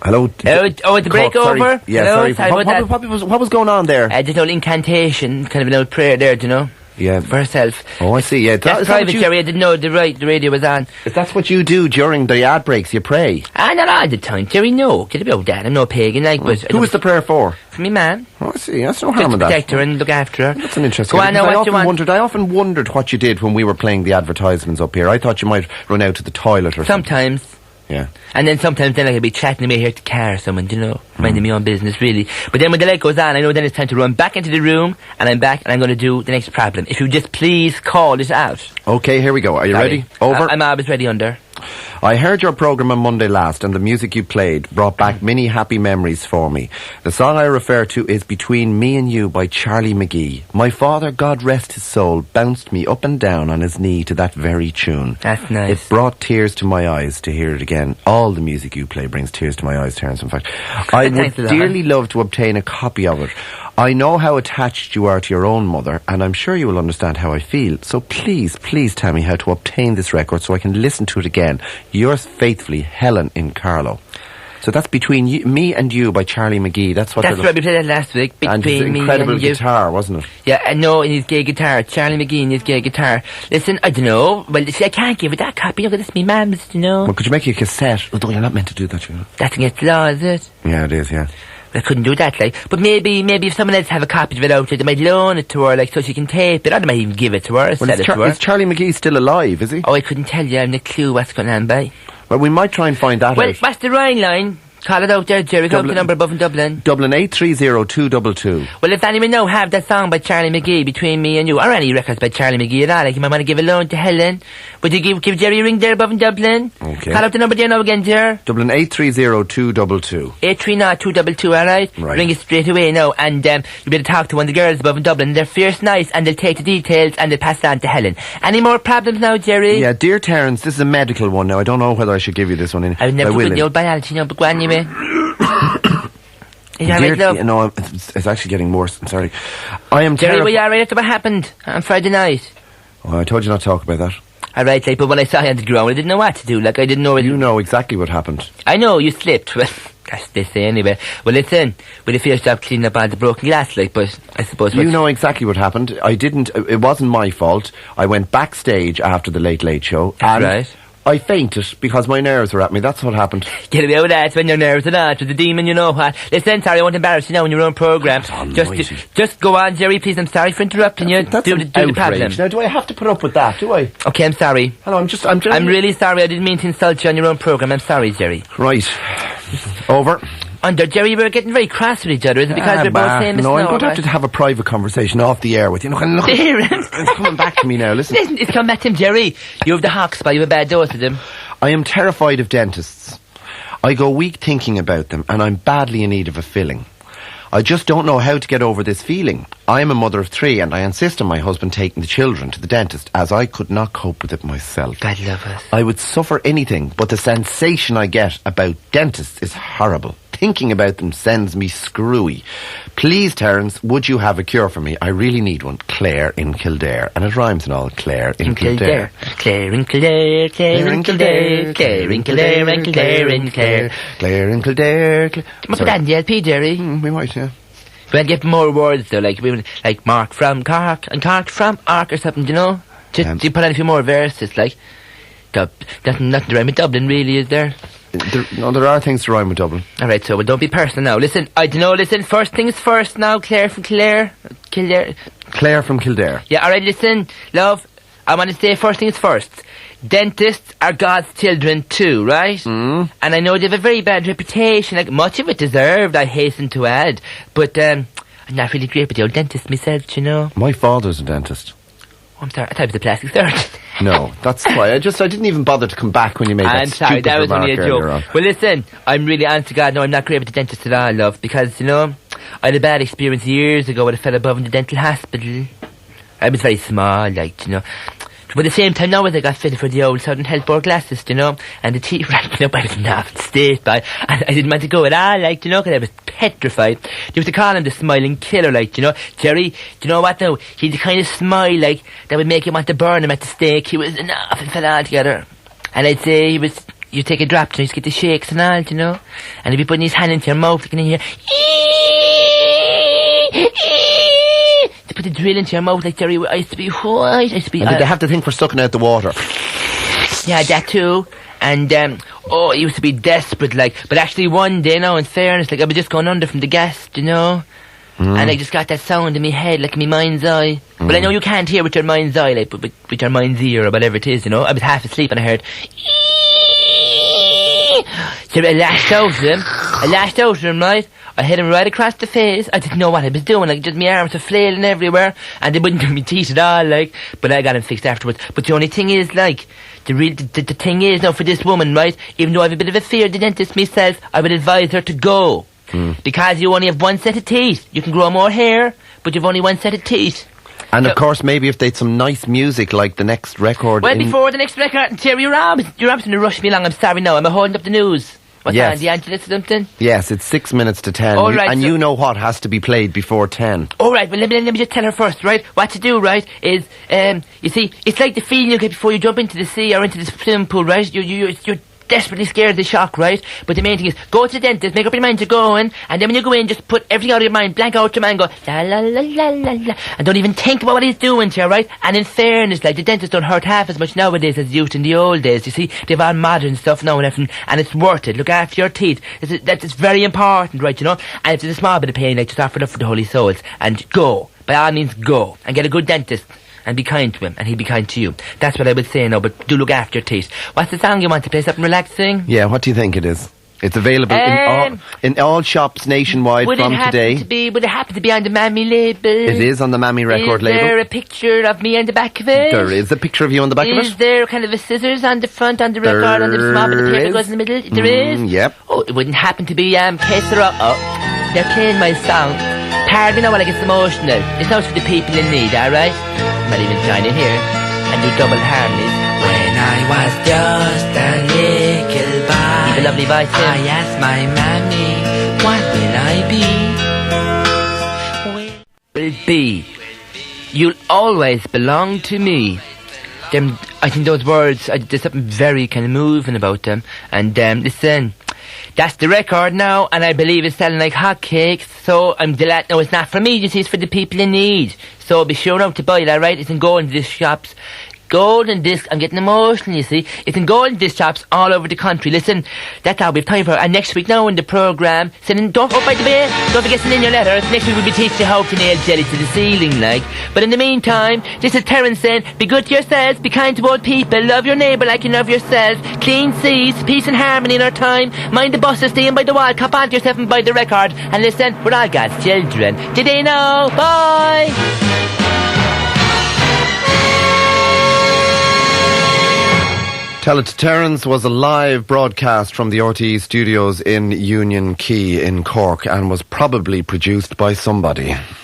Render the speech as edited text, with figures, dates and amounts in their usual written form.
Hello. The break Cork, over? Sorry. Yeah, Hello? sorry. What was going on there? Just an old incantation, kind of an old prayer there, do you know? Yeah. For herself. Oh, I see, yeah. That's private, Gerry. I didn't know the radio was on. If that's what you do during the ad breaks, you pray? Not all the time, Gerry, no. Get about that. I'm no pagan, like, but... Who was the prayer for? For me, man. Oh, I see. That's no harm in that. Protect her and look after her. That's an interesting... Go on, now, what you want? I often wondered what you did when we were playing the advertisements up here. I thought you might run out to the toilet or something. Sometimes. Yeah. And then sometimes I could be chatting away here at the car or someone, you know, minding my own business, really. But then when the light goes on, I know then it's time to run back into the room, and I'm back, and I'm going to do the next problem. If you just please call it out. Okay, here we go. Are you ready? Over. I'm always ready under. I heard your programme on Monday last, and the music you played brought back many happy memories for me. The song I refer to is Between Me and You by Charlie McGee. My father, God rest his soul, bounced me up and down on his knee to that very tune. That's nice. It brought tears to my eyes to hear it again. All the music you play brings tears to my eyes, Terence, in fact. I would dearly love to obtain a copy of it. I know how attached you are to your own mother, and I'm sure you will understand how I feel. So please, please tell me how to obtain this record so I can listen to it again. Yours faithfully, Helen in Carlow. So that's Between Me and You by Charlie McGee. That's what. That's right. We played that last week. Between and his incredible guitar, wasn't it? Yeah, I know, in his gay guitar. Charlie McGee and his gay guitar. Listen, I don't know. Well, see, I can't give it that copy. Look, it's me mum's, you know. Well, could you make a cassette? Although you're not meant to do that, you know. That's against the law, is it? Yeah, it is. Yeah. I couldn't do that, like. But maybe if someone else have a copy of it out there, they might loan it to her, like, so she can tape it, or they might even give it to her, sell it to her. Is Charlie McGee still alive, is he? Oh, I couldn't tell you. I haven't a clue what's going on, by. Well, we might try and find that out. Well, what's the Ryan line? Call it out there, Gerry. Call the number above in Dublin. Dublin 830-222. Well, if anyone now have that song by Charlie McGee, Between Me and You, or any records by Charlie McGee at all, like, you might want to give a loan to Helen. Would you give Gerry a ring there above in Dublin? Okay. Call out the number there now again, Gerry. Dublin 830-222. 830-222, alright? Right. Ring it straight away now, and you better talk to one of the girls above in Dublin. They're fierce nice, and they'll take the details, and they'll pass it on to Helen. Any more problems now, Gerry? Yeah, dear Terence, this is a medical one now. I don't know whether I should give you this one. I would never put the old biology, but go on anyway. No, it's actually getting worse. I'm sorry. I am Gerry, were you alright after what happened on Friday night? Oh, I told you not to talk about that. Alright, like, but when I saw you on the ground, I didn't know what to do. Like, I didn't know... You know exactly what happened. I know, you slipped. Well, that's what they say anyway. Well, listen, we'll have to stop cleaning up all the broken glass, like, but I suppose... You know exactly what happened. I didn't... It wasn't my fault. I went backstage after the Late Late Show. That's right. I fainted because my nerves were at me. That's what happened. Get away with that when your nerves are not. With the demon, you know what. Listen, sorry, I won't embarrass you now in your own programme. Just go on, Gerry, please. I'm sorry for interrupting you. That's do the problem. Now, do I have to put up with that, do I? Okay, I'm sorry. Hello, I'm really sorry. I didn't mean to insult you on your own programme. I'm sorry, Gerry. Right. Over. Under, Gerry, we're getting very cross with each other. Is it because we're both famous? No, I'm going to have to have a private conversation off the air with you. It's coming back to me now, listen. It's coming back to him, Gerry. You have the hawks, but you have a bad dose of them. I am terrified of dentists. I go weak thinking about them, and I'm badly in need of a filling. I just don't know how to get over this feeling. I am a mother of 3, and I insist on my husband taking the children to the dentist, as I could not cope with it myself. God love us. I would suffer anything, but the sensation I get about dentists is horrible. Thinking about them sends me screwy. Please, Terence, would you have a cure for me? I really need one. Claire in Kildare. And it rhymes and all. Claire in Kildare. Claire in Kildare, Claire in Kildare, Claire in Kildare, and Claire in Claire. Claire in Kildare. Can we put that in the LP, Gerry? We might, yeah. We might get more words though, like Mark from Cork, and Cork from Ark or something, you know? Just you put on a few more verses, like. Nothing to rhyme with Dublin, really, is there? There are things to rhyme with Dublin. Alright, so don't be personal now. Listen, I don't know, first things first now, Claire from Kildare. Claire from Kildare. Yeah, alright, listen, love, I want to say first things first. Dentists are God's children too, right? Mm. And I know they have a very bad reputation, like much of it deserved, I hasten to add. But I'm not really great with the old dentist myself, you know. My father's a dentist. I'm sorry, I thought it was a plastic surgeon. No, that's why. I didn't even bother to come back when you made that stupid remark. I'm sorry, that was only a joke. Well, listen, I'm really honest to God, no, I'm not great with the dentist at all, love, because, you know, I had a bad experience years ago with a fella above in the dental hospital. I was very small, like, you know. But at the same time now, as I got fitted for the old Southern Health Board glasses, you know, and the teeth ranked up, I was in a state, and I didn't want to go at all, like, you know, because I was petrified. They used to call him the smiling killer, like, you know. Gerry, do you know what now? He'd the kind of smile, like, that would make you want to burn him at the stake. He was enough and fell all together. And I'd say he was you take a drop, you just get the shakes and all, you know. And he'd be putting his hand into your mouth, you can hear, to put the drill into your mouth like Gerry. I used to be white. I used to be. And did they have the thing for sucking out the water? Yeah, that too. And it used to be desperate, like. But actually, one day, now, in fairness, like I was just going under from the gas, you know. And I just got that sound in my head, like in my mind's eye. But I know you can't hear with your mind's eye, like with your mind's ear or whatever it is, you know. I was half asleep and I heard. So I lashed out at him, right? I hit him right across the face. I didn't know what I was doing, like just my arms were flailing everywhere, and they wouldn't do me teeth at all, like. But I got him fixed afterwards. But the only thing is, like, the thing is now for this woman, right? Even though I have a bit of a fear of the dentist myself, I would advise her to go. Because you only have one set of teeth. You can grow more hair, but you've only one set of teeth. And of course, maybe if they'd some nice music like the next record. Well, before the next record, Terry, you're absolutely to rush me along. I'm sorry now. I'm holding up the news. What's yes. on, the Angeles or something? Yes, it's 6 minutes to 10. All right, you know what has to be played before 10. All right, well, let me just tell her first, right? What to do, right, is, you see, it's like the feeling you get before you jump into the sea or into the swimming pool, right? You're desperately scared of the shock, right? But the main thing is, go to the dentist, make up your mind you're going, and then when you go in, just put everything out of your mind, blank out your mind, go, la la la la la la, and don't even think about what he's doing to you, right? And in fairness, like, the dentists don't hurt half as much nowadays as they used in the old days, you see? They've all modern stuff now and everything, and it's worth it. Look after your teeth. That's very important, right, you know? And if there's a small bit of pain, like, just offer it up for the holy souls, and go. By all means, go. And get a good dentist. And be kind to him, and he'll be kind to you. That's what I would say now, but do look after your teeth. What's the song you want to play? Something relaxing? Yeah, what do you think it is? It's available in all shops nationwide from today. Would it happen to be on the Mammy label? It is on the Mammy record label. Is there a picture of me on the back of it? There is a picture of you on the back of it. Is there kind of a scissors on the front, on the record, on the small bit of paper goes in the middle? There is? Yep. Oh, it wouldn't happen to be Kesera. Oh, they're playing my song. Pardon me now while I get emotional. It's not for the people in need, alright? I might even join in here and do double harmonies. When I was just a little boy, Leave a lovely voice in. I asked my mammy, what will I be? Will be. You'll always belong to me. I think those words, there's something very kind of moving about them. And listen, that's the record now, and I believe it's selling like hotcakes. So I'm delighted. No, it's not for me, you see, it's for the people in need. So be sure now to buy it, alright? It's in golden disc shops. Golden disc, I'm getting emotional, you see. It's in golden disc shops all over the country. Listen, that's all we have time for. And next week now in the programme, don't by the way, don't forget to send in your letters. Next week we'll be teaching you how to nail jelly to the ceiling, like. But in the meantime, this is Terence saying, be good to yourselves, be kind to old people, love your neighbour like you love yourself, clean seas, peace and harmony in our time, mind the buses, stay in by the wall, cop on to yourself and buy the record. And listen, we're all God's children. Did they know? Bye! Tell It to Terence was a live broadcast from the RTE studios in Union Quay in Cork and was probably produced by somebody.